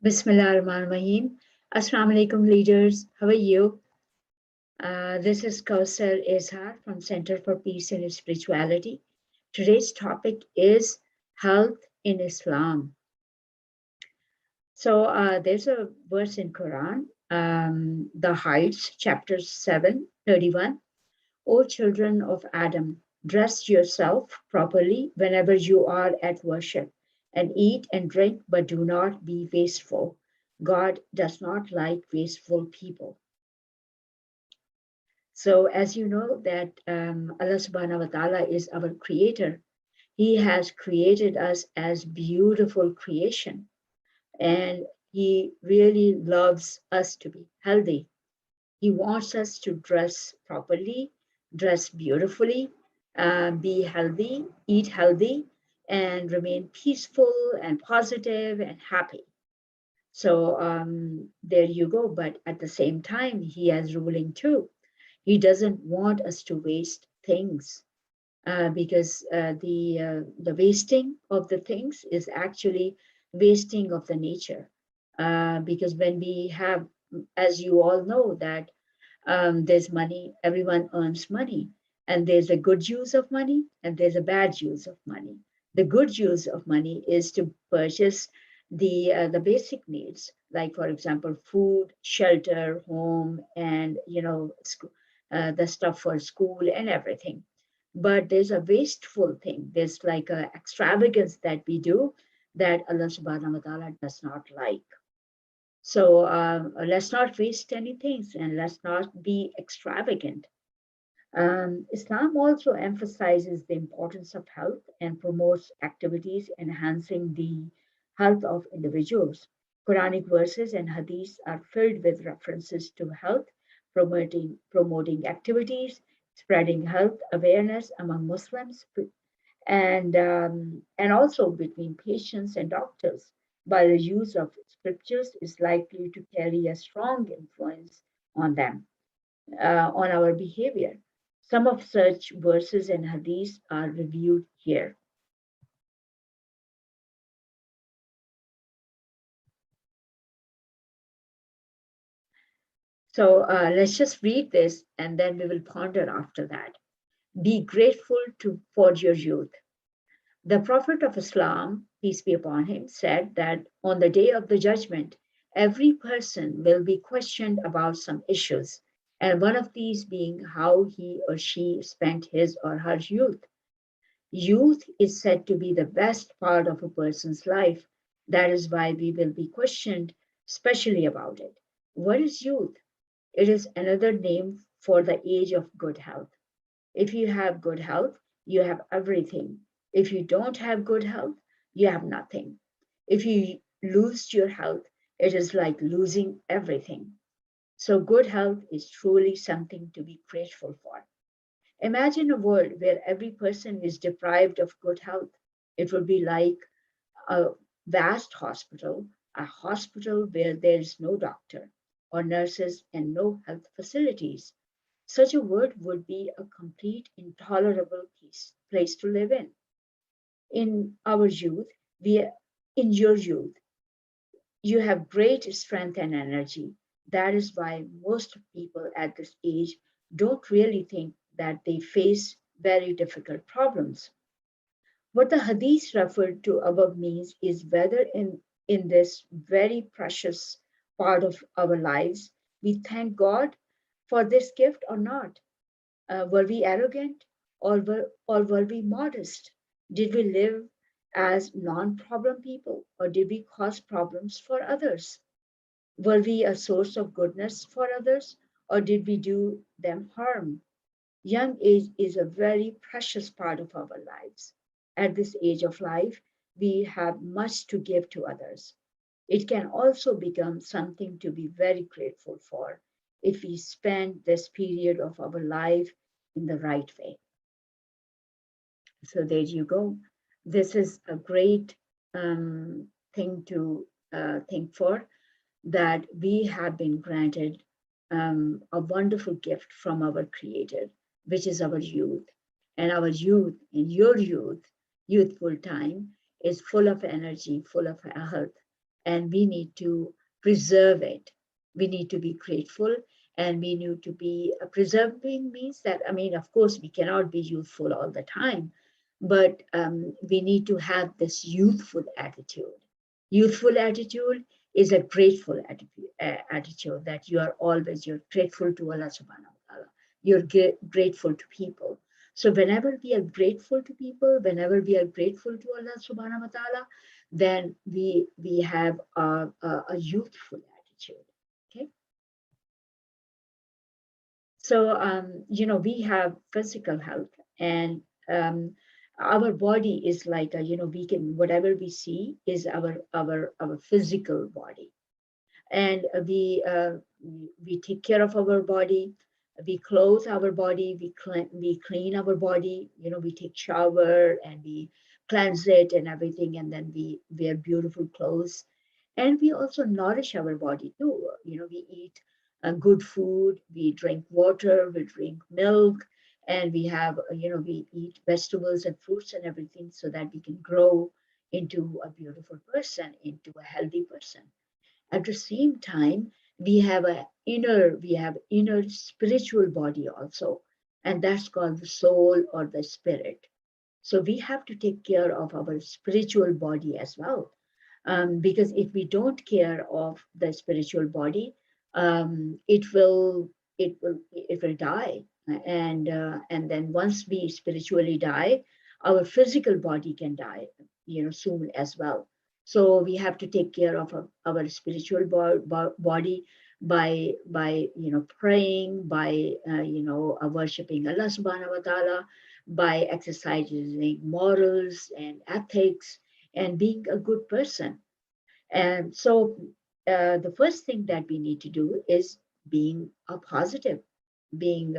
Bismillahirrahmanirrahim. Assalamu alaikum leaders. How are you? This is Kausar Izhar from Center for Peace and Spirituality. Today's topic is health in Islam. So there's a verse in Quran, the Heights, chapter 7:31. O children of Adam, dress yourself properly whenever you are at worship, and eat and drink, but do not be wasteful. God does not like wasteful people. So, as you know, that Allah subhanahu wa ta'ala is our creator. He has created us as beautiful creation, and He really loves us to be healthy. He wants us to dress properly, dress beautifully, be healthy, eat healthy, and remain peaceful and positive and happy. So there you go. But at the same time, he has ruling too. He doesn't want us to waste things because the wasting of the things is actually wasting of the nature. Because when we have, as you all know, that there's money, everyone earns money, and there's a good use of money and there's a bad use of money. The good use of money is to purchase the basic needs, like for example, food, shelter, home, and the stuff for school and everything. But there's a wasteful thing. There's like a extravagance that we do that Allah subhanahu wa ta'ala does not like. So let's not waste anything and let's not be extravagant. Islam also emphasizes the importance of health and promotes activities enhancing the health of individuals. Quranic verses and hadiths are filled with references to health, promoting activities, spreading health awareness among Muslims, and also between patients and doctors, while the use of scriptures is likely to carry a strong influence on them, on our behavior. Some of such verses and hadiths are reviewed here. So let's just read this and then we will ponder after that. Be grateful for your youth. The Prophet of Islam, peace be upon him, said that on the day of the judgment, every person will be questioned about some issues, and one of these being how he or she spent his or her youth. Youth is said to be the best part of a person's life. That is why we will be questioned specially about it. What is youth? It is another name for the age of good health. If you have good health, you have everything. If you don't have good health, you have nothing. If you lose your health, it is like losing everything. So, good health is truly something to be grateful for. Imagine a world where every person is deprived of good health. It would be like a vast hospital, a hospital where there is no doctor or nurses and no health facilities. Such a world would be a complete, intolerable place to live in. In our youth, we, in your youth, you have great strength and energy. That is why most people at this age don't really think that they face very difficult problems. What the hadith referred to above means is whether in this very precious part of our lives, we thank God for this gift or not. Were we arrogant or were we modest? Did we live as non problem people or did we cause problems for others? Were we a source of goodness for others or did we do them harm? Young age is a very precious part of our lives. At this age of life, we have much to give to others. It can also become something to be very grateful for if we spend this period of our life in the right way. So there you go. This is a great thing to think for, that we have been granted a wonderful gift from our Creator, which is our youth. And our youth, and your youth, youthful time, is full of energy, full of health. and we need to preserve it. We need to be grateful, and we need to be preserving means that, I mean, of course, we cannot be youthful all the time, but we need to have this youthful attitude. Youthful attitude is a grateful attitude, that you are always, you're grateful to Allah subhanahu wa ta'ala. You're grateful to people. So whenever we are grateful to people, whenever we are grateful to Allah subhanahu wa ta'ala, then we have a youthful attitude. Okay. So we have physical health, and our body is like we can, whatever we see is our physical body, and we take care of our body. We clothe our body, we clean our body, we take shower and we cleanse it and everything, and then we wear beautiful clothes. And we also nourish our body too. We eat good food, we drink water, we drink milk, and we have we eat vegetables and fruits and everything, so that we can grow into a beautiful person, into a healthy person. At the same time, we have inner spiritual body also, and that's called the soul or the spirit. So we have to take care of our spiritual body as well, because if we don't care of the spiritual body, it will die, and then once we spiritually die, our physical body can die, soon as well. So we have to take care of our spiritual body by praying, by worshiping Allah subhanahu wa ta'ala, by exercising morals and ethics, and being a good person. And so the first thing that we need to do is being a positive, being,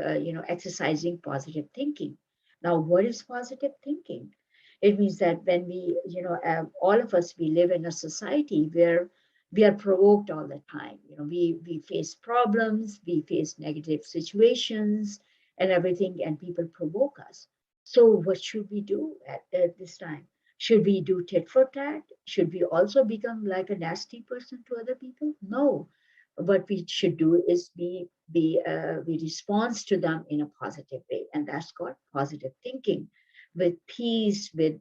exercising positive thinking. Now, what is positive thinking? It means that when all of us, we live in a society where we are provoked all the time. We face problems, we face negative situations and everything, and people provoke us. So what should we do at this time? Should we do tit for tat? Should we also become like a nasty person to other people? No. What we should do is we respond to them in a positive way, and that's called positive thinking, with peace, with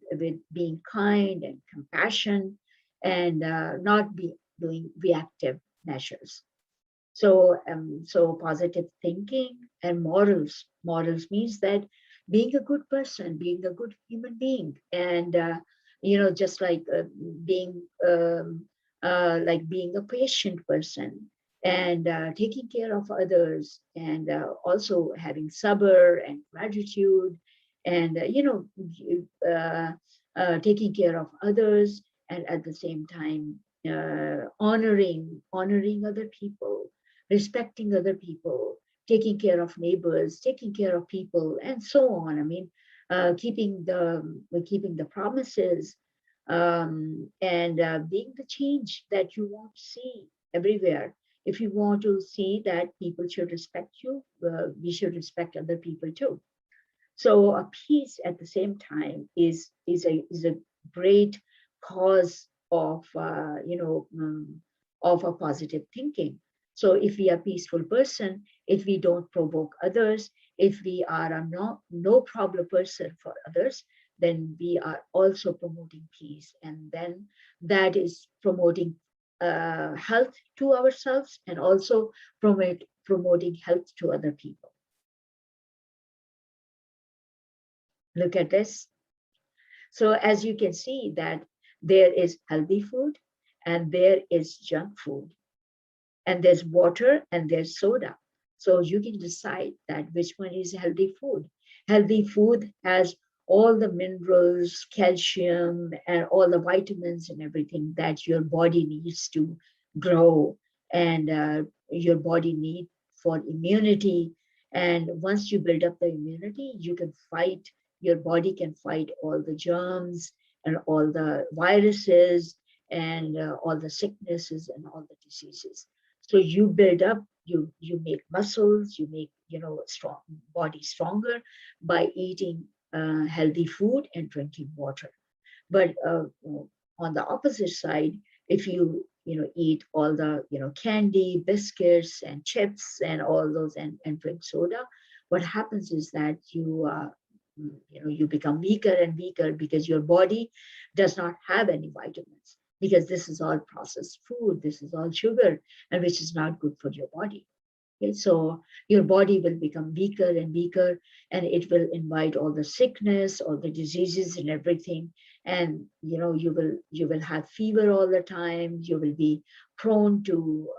being kind and compassion, and not be doing reactive measures. So positive thinking and morals. Morals means that being a good person, being a good human being, and just being like being a patient person, and taking care of others, and also having sabr and gratitude, and taking care of others, and at the same time honoring other people, respecting other people, taking care of neighbors, taking care of people, and so on. I mean, keeping the promises, and being the change that you want to see everywhere. If you want to see that people should respect you, we should respect other people too. So a peace at the same time is a great cause of a positive thinking. So if we are a peaceful person, if we don't provoke others, if we are a no problem person for others, then we are also promoting peace, and then that is promoting health to ourselves, and also promoting health to other people. Look at this. So as you can see that there is healthy food and there is junk food, and there's water and there's soda. So you can decide that which one is healthy food. Healthy food has all the minerals, calcium, and all the vitamins and everything that your body needs to grow, and your body needs for immunity. And once you build up the immunity, you can fight, your body can fight all the germs and all the viruses, and all the sicknesses and all the diseases. So you build up, you make muscles, you make strong body stronger by eating healthy food and drinking water. But on the opposite side, if you eat all the candy, biscuits, and chips, and all those, and drink soda, what happens is that you become weaker and weaker because your body does not have any vitamins, because this is all processed food, this is all sugar, and which is not good for your body. Okay, so your body will become weaker and weaker, and it will invite all the sickness, all the diseases, and everything. And you will have fever all the time. You will be prone to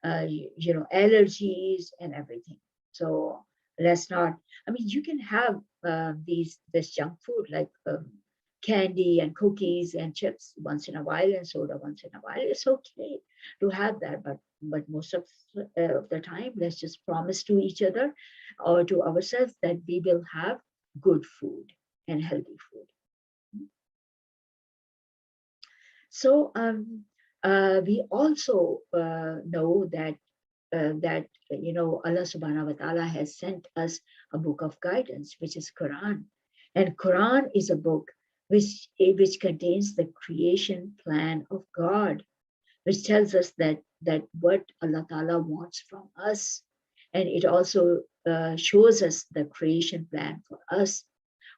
allergies and everything. So let's not. I mean, you can have this junk food like candy and cookies and chips once in a while, and soda once in a while. It's okay to have that, but most of the time, let's just promise to each other or to ourselves that we will have good food and healthy food. So we also know that Allah Subhanahu wa Taala has sent us a book of guidance, which is Quran, and Quran is a book which contains the creation plan of God, which tells us that what Allah Ta'ala wants from us. And it also shows us the creation plan for us.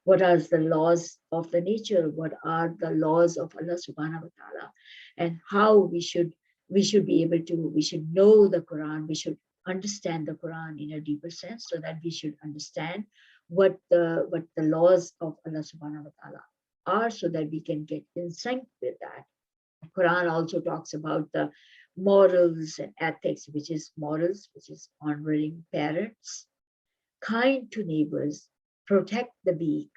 What are the laws of the nature? What are the laws of Allah Subhanahu wa Ta'ala? And how we should be able to, we should know the Quran, we should understand the Quran in a deeper sense, so that we should understand what the laws of Allah Subhanahu wa Ta'ala are, so that we can get in sync with that. Quran also talks about the morals and ethics, which is morals, which is honoring parents, kind to neighbors, protect the weak,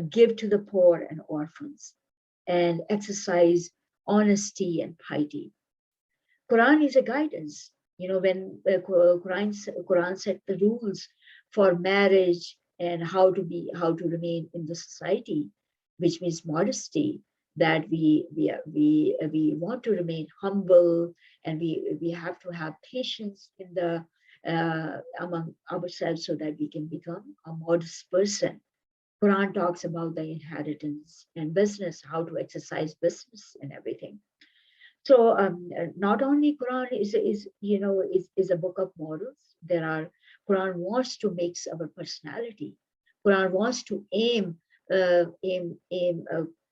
give to the poor and orphans, and exercise honesty and piety. Quran is a guidance. When Quran set the rules for marriage and how to remain in the society, which means modesty, that we want to remain humble, and we have to have patience in the among ourselves, so that we can become a modest person. Quran talks about the inheritance and business, how to exercise business and everything. So not only Quran is a book of morals. Quran wants to mix our personality. Quran wants to aim.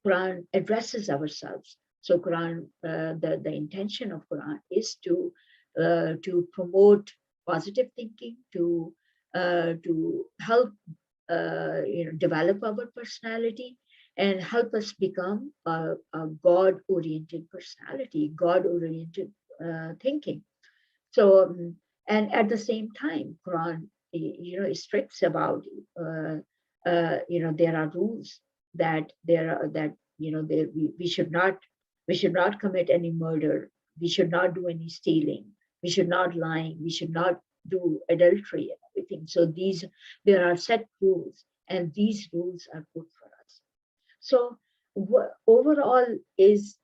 Quran addresses ourselves. So Quran, the intention of Quran is to promote positive thinking, to help develop our personality, and help us become a God-oriented personality, God-oriented thinking. So, and at the same time, Quran, is strict about, there are rules that we should not commit any murder, we should not do any stealing, we should not lying, we should not do adultery and everything. So there are set rules, and these rules are good for us. So overall is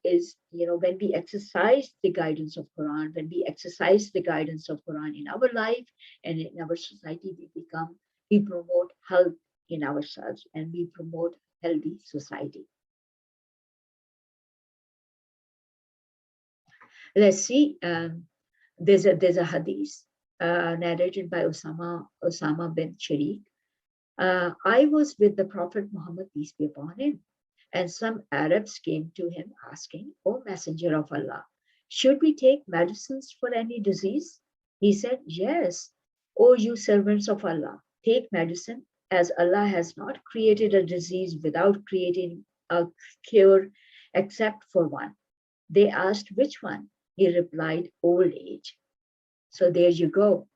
when we exercise the guidance of Quran, when we exercise the guidance of Quran in our life and in our society, we promote health in ourselves, and we promote healthy society. Let's see. There's a hadith narrated by Osama bin Sharik. I was with the Prophet Muhammad, peace be upon him, and some Arabs came to him asking, "O Messenger of Allah, should we take medicines for any disease?" He said, "Yes, O you servants of Allah, take medicine, as Allah has not created a disease without creating a cure except for one." They asked, "Which one?" He replied, "Old age." So there you go.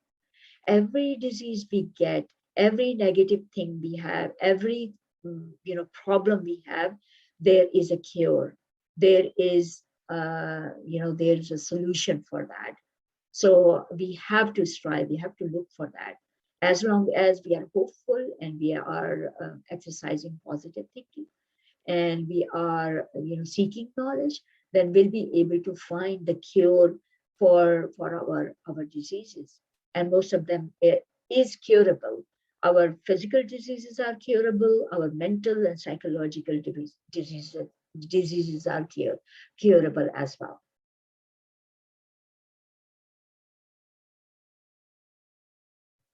Every disease we get, every negative thing we have, every problem we have, there is a cure. There is there's a solution for that. So we have to strive. We have to look for that. As long as we are hopeful, and we are exercising positive thinking, and we are seeking knowledge, then we'll be able to find the cure for our diseases. And most of them is curable. Our physical diseases are curable. Our mental and psychological diseases are curable as well.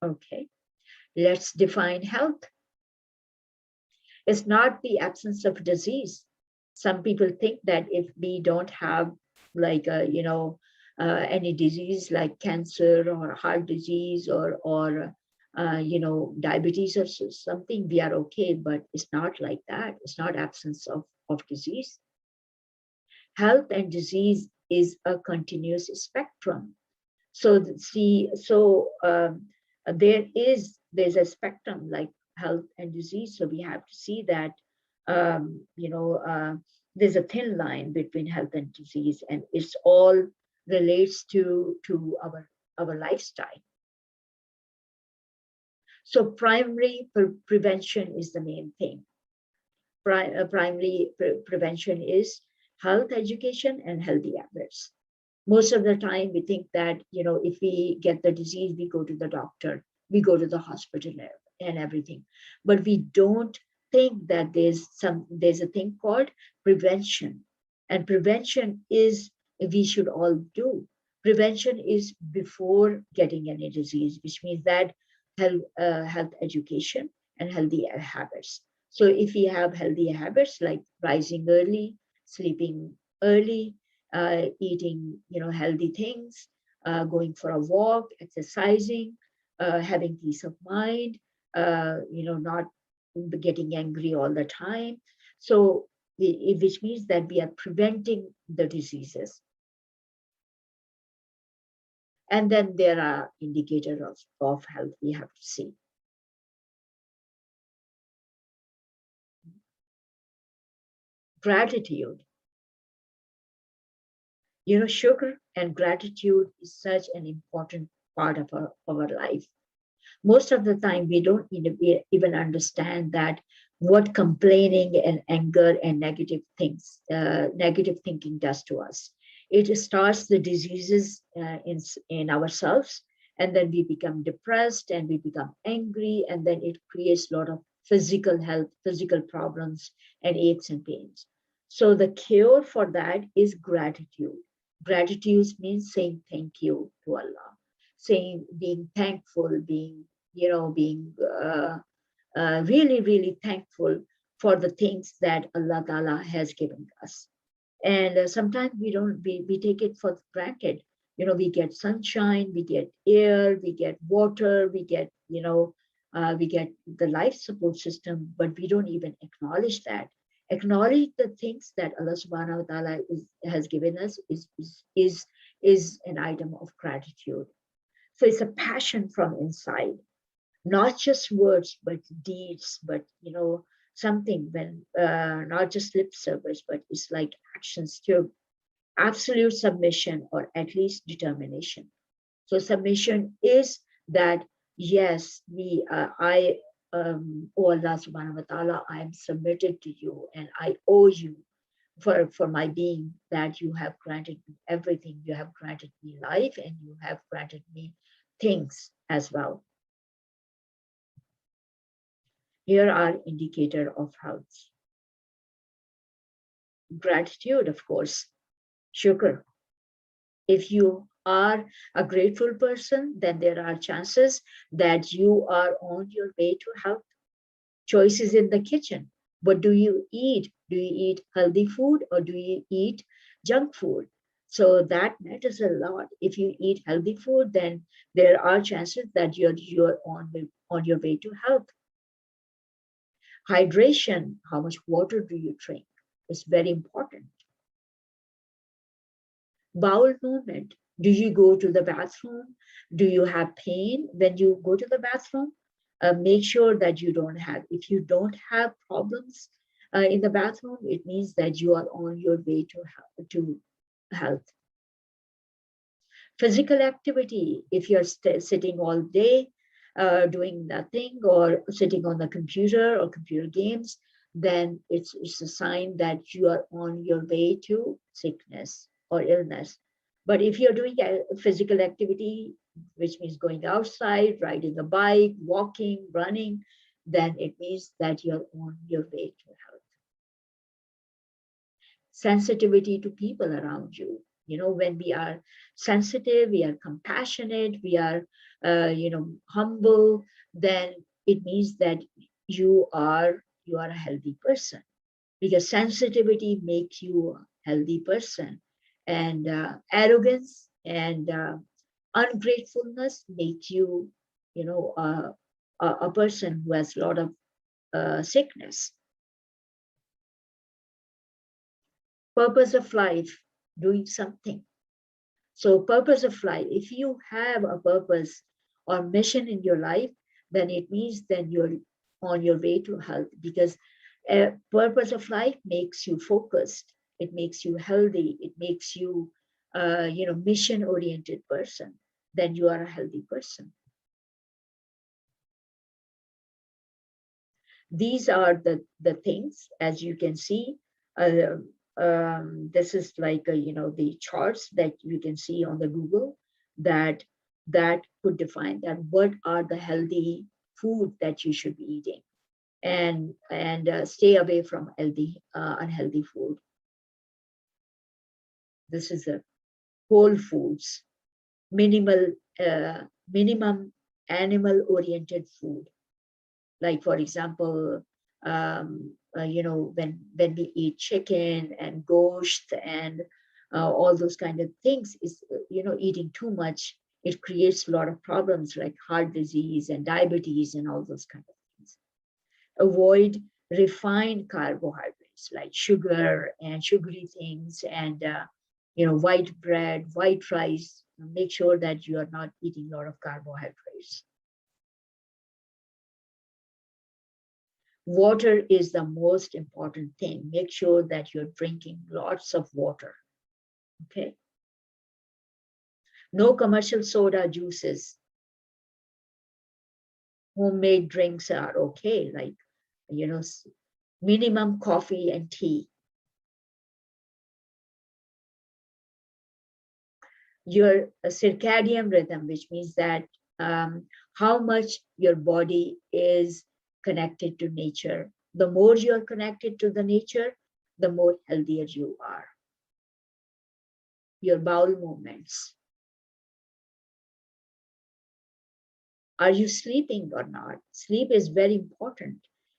Okay, let's define health. It's not the absence of disease. Some people think that if we don't have like any disease like cancer or heart disease or diabetes or something, we are okay. But it's not like that. It's not absence of disease. Health and disease is a continuous spectrum. So see, so there's a spectrum like health and disease. So we have to see that um, you know uh, there's a thin line between health and disease, and it's all relates to our lifestyle. So primary prevention is the main thing. Primary prevention is health education and healthy habits. Most of the time we think that if we get the disease, we go to the doctor, we go to the hospital and everything, but we don't think that there's a thing called prevention. And prevention is, we should all do. Prevention is before getting any disease, which means that health education and healthy habits. So if we have healthy habits like rising early, sleeping early, eating healthy things, going for a walk, exercising, having peace of mind, not getting angry all the time. So which means that we are preventing the diseases. And then there are indicators of health we have to see. Gratitude. Sugar and gratitude is such an important part of our life. Most of the time we don't even understand that what complaining and anger and negative thinking does to us. It starts the diseases in ourselves, and then we become depressed and we become angry, and then it creates a lot of physical problems and aches and pains. So the cure for that is gratitude. Gratitude means saying thank you to Allah, saying, being thankful, being really, really thankful for the things that Allah Ta'ala has given us. And sometimes we take it for granted. We get sunshine, we get air, we get water, we get the life support system, but we don't even acknowledge that. Acknowledge the things that Allah Subhanahu wa Ta'ala has given us is an item of gratitude. So it's a passion from inside, not just words, but deeds, but something when not just lip service, but it's like actions too. Absolute submission, or at least determination. So submission is that, yes, oh Allah Subhanahu wa Taala, I am submitted to you, and I owe you for my being, that you have granted me everything. You have granted me life, and you have granted me things as well. Here are indicator of health. Gratitude, of course. Shukr. If you are a grateful person, then there are chances that you are on your way to health. Choices in the kitchen. What do you eat? Do you eat healthy food, or do you eat junk food? So that matters a lot. If you eat healthy food, then there are chances that you're on your way to health. Hydration, how much water do you drink? It's very important. Bowel movement, do you go to the bathroom? Do you have pain when you go to the bathroom? Make sure that you don't have. If you don't have problems in the bathroom, it means that you are on your way to health. Physical activity, if you're sitting all day doing nothing, or sitting on the computer or computer games, then it's a sign that you are on your way to sickness or illness. But if you're doing a physical activity, which means going outside, riding a bike, walking, running, then it means that you're on your way to health. Sensitivity to people around you. When we are sensitive, we are compassionate, we are, humble, then it means that you are a healthy person, because sensitivity makes you a healthy person, and arrogance and ungratefulness make you, a person who has a lot of sickness. Purpose of life, doing something. So purpose of life, if you have a purpose or mission in your life, then it means then you're on your way to health, because a purpose of life makes you focused, it makes you healthy, it makes you, mission oriented person, then you are a healthy person. These are the things, as you can see. uh, this is like the charts that you can see on the Google, that could define that what are the healthy food that you should be eating, and stay away from healthy unhealthy food. This is a whole foods, minimal minimum animal oriented food, like for example, when we eat chicken and ghost and all those kind of things, is eating too much, it creates a lot of problems like heart disease and diabetes and all those kind of things. Avoid refined carbohydrates like sugar and sugary things, and white bread, white rice. Make sure that you are not eating a lot of carbohydrates. Water is the most important thing. Make sure that you're drinking lots of water. Okay. No commercial soda juices. Homemade drinks are okay, like, minimum coffee and tea. Your circadian rhythm, which means that how much your body is connected to nature. The more you're connected to the nature, the more healthier you are. Your bowel movements. Are you sleeping or not? Sleep is very important.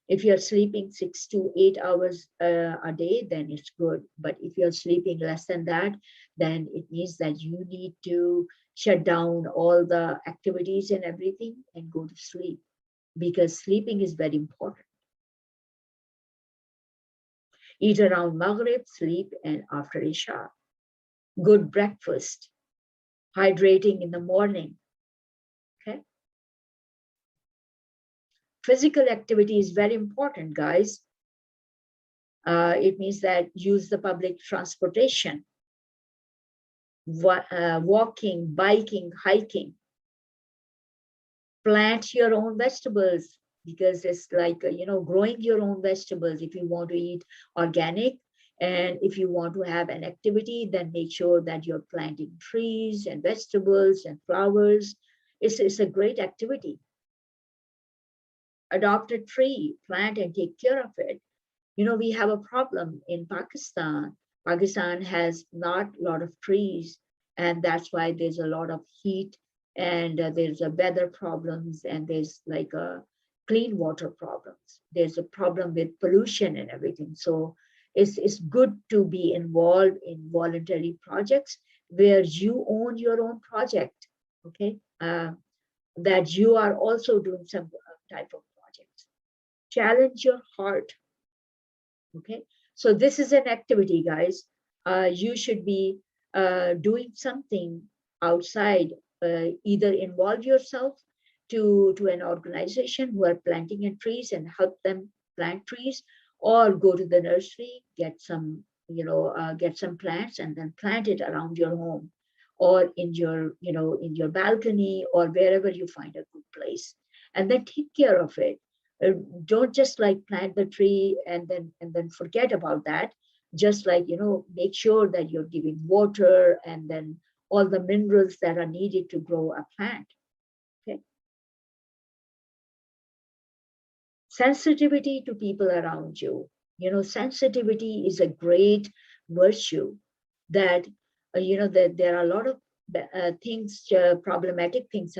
If you're sleeping 6 to 8 hours a day, then it's good. But if you're sleeping less than that, then it means that you need to shut down all the activities and everything and go to sleep, because sleeping is very important. Eat around Maghrib, sleep, and after Isha. Good breakfast, hydrating in the morning. Okay. Physical activity is very important, guys. It means that use the public transportation, walking, biking, hiking. Plant your own vegetables, because it's like, growing your own vegetables. If you want to eat organic, and if you want to have an activity, then make sure that you're planting trees and vegetables and flowers. It's a great activity. Adopt a tree, plant and take care of it. We have a problem in Pakistan. Pakistan has not a lot of trees, and that's why there's a lot of heat, and there's a weather problems, and there's like a clean water problems. There's a problem with pollution and everything. So it's good to be involved in voluntary projects where you own your own project, okay? That you are also doing some type of projects. Challenge your heart. Okay, so this is an activity, guys. You should be doing something outside. Either involve yourself to an organization who are planting in trees and help them plant trees, or go to the nursery, get some plants and then plant it around your home, or in your balcony, or wherever you find a good place, and then take care of it. Don't just like plant the tree and then forget about that. Just like, make sure that you're giving water and then all the minerals that are needed to grow a plant. Okay. Sensitivity to people around you. Sensitivity is a great virtue that there are a lot of things, problematic things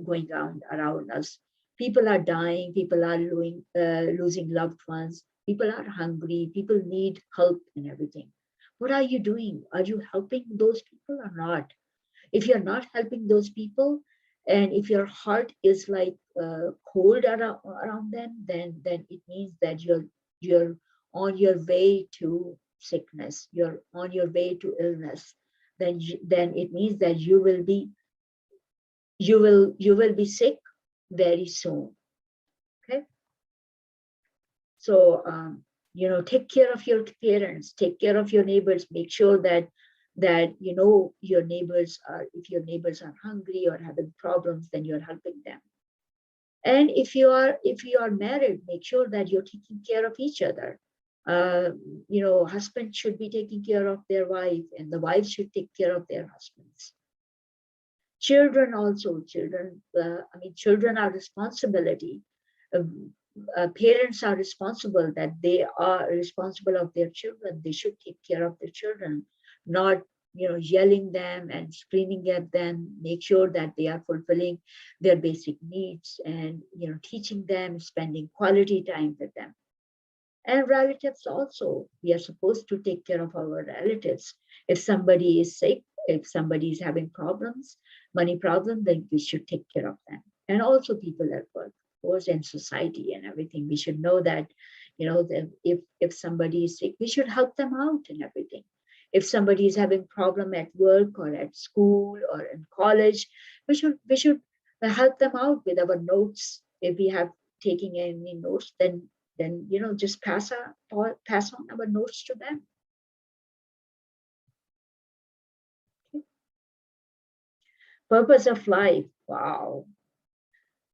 going around us. People are dying, people are losing loved ones, people are hungry, people need help and everything. What are you doing? Are you helping those people or not? If you're not helping those people, and if your heart is like cold around them, then it means that you're on your way to sickness, you're on your way to illness. Then it means that you will be sick very soon. Okay. So take care of your parents, take care of your neighbors, make sure that your neighbors are, if your neighbors are hungry or having problems, then you're helping them. And if you are married, make sure that you're taking care of each other. Husband should be taking care of their wife, and the wives should take care of their husbands. Children also, children are responsibility. Parents are responsible, that they are responsible of their children. They should take care of their children, not yelling them and screaming at them. Make sure that they are fulfilling their basic needs, and teaching them, spending quality time with them. And relatives also, we are supposed to take care of our relatives. If somebody is sick, if somebody is having problems, money problem, then we should take care of them. And also people at work, of course, and society and everything. We should know that, that if somebody is sick, we should help them out and everything. If somebody is having problem at work or at school or in college, we should help them out with our notes. If we have taking any notes, then just pass on our notes to them. Okay. Purpose of life. Wow.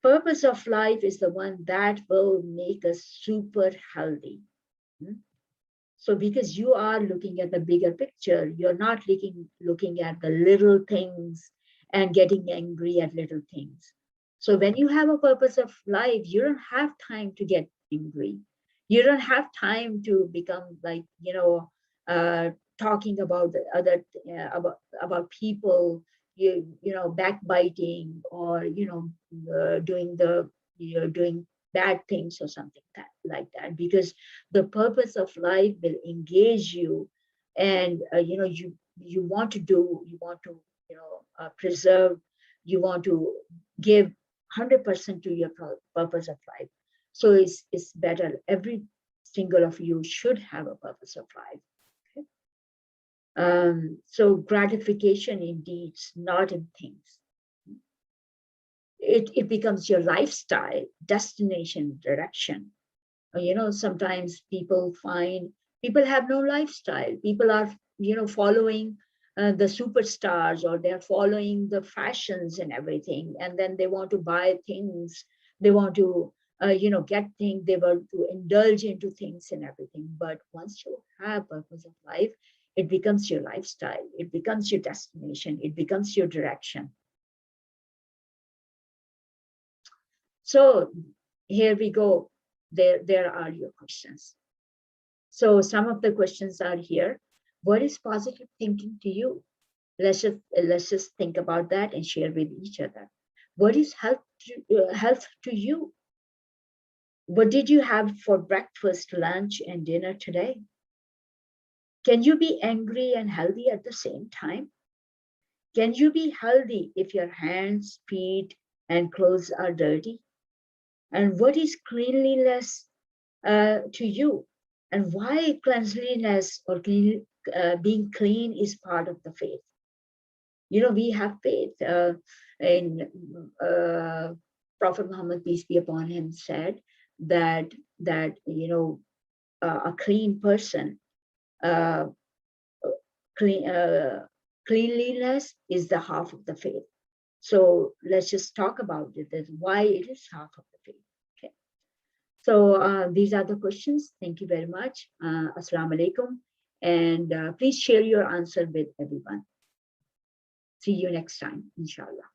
Purpose of life is the one that will make us super healthy. So because you are looking at the bigger picture, you're not looking at the little things and getting angry at little things. So when you have a purpose of life, you don't have time to get angry. You don't have time to become like, talking about the other, about people, backbiting, or, doing bad things or something like that, because the purpose of life will engage you, and you want to preserve, you want to give 100% to your purpose of life. So it's better, every single of you should have a purpose of life. Okay? So gratification in deeds, not in things. It becomes your lifestyle, destination, direction. Sometimes people have no lifestyle. People are, following the superstars, or they're following the fashions and everything. And then they want to buy things. They want to, get things. They want to indulge into things and everything. But once you have purpose of life, it becomes your lifestyle. It becomes your destination. It becomes your direction. So here we go. There are your questions. So some of the questions are here. What is positive thinking to you? Let's just think about that and share with each other. What is health to you? What did you have for breakfast, lunch, and dinner today? Can you be angry and healthy at the same time? Can you be healthy if your hands, feet, and clothes are dirty? And what is cleanliness to you? And why cleanliness or being clean is part of the faith? We have faith in Prophet Muhammad, peace be upon him, said that a clean person, cleanliness is the half of the faith. So let's just talk about it, why it is half of the faith. Okay. So these are the questions. Thank you very much. Assalamu alaikum. And please share your answer with everyone. See you next time, inshallah.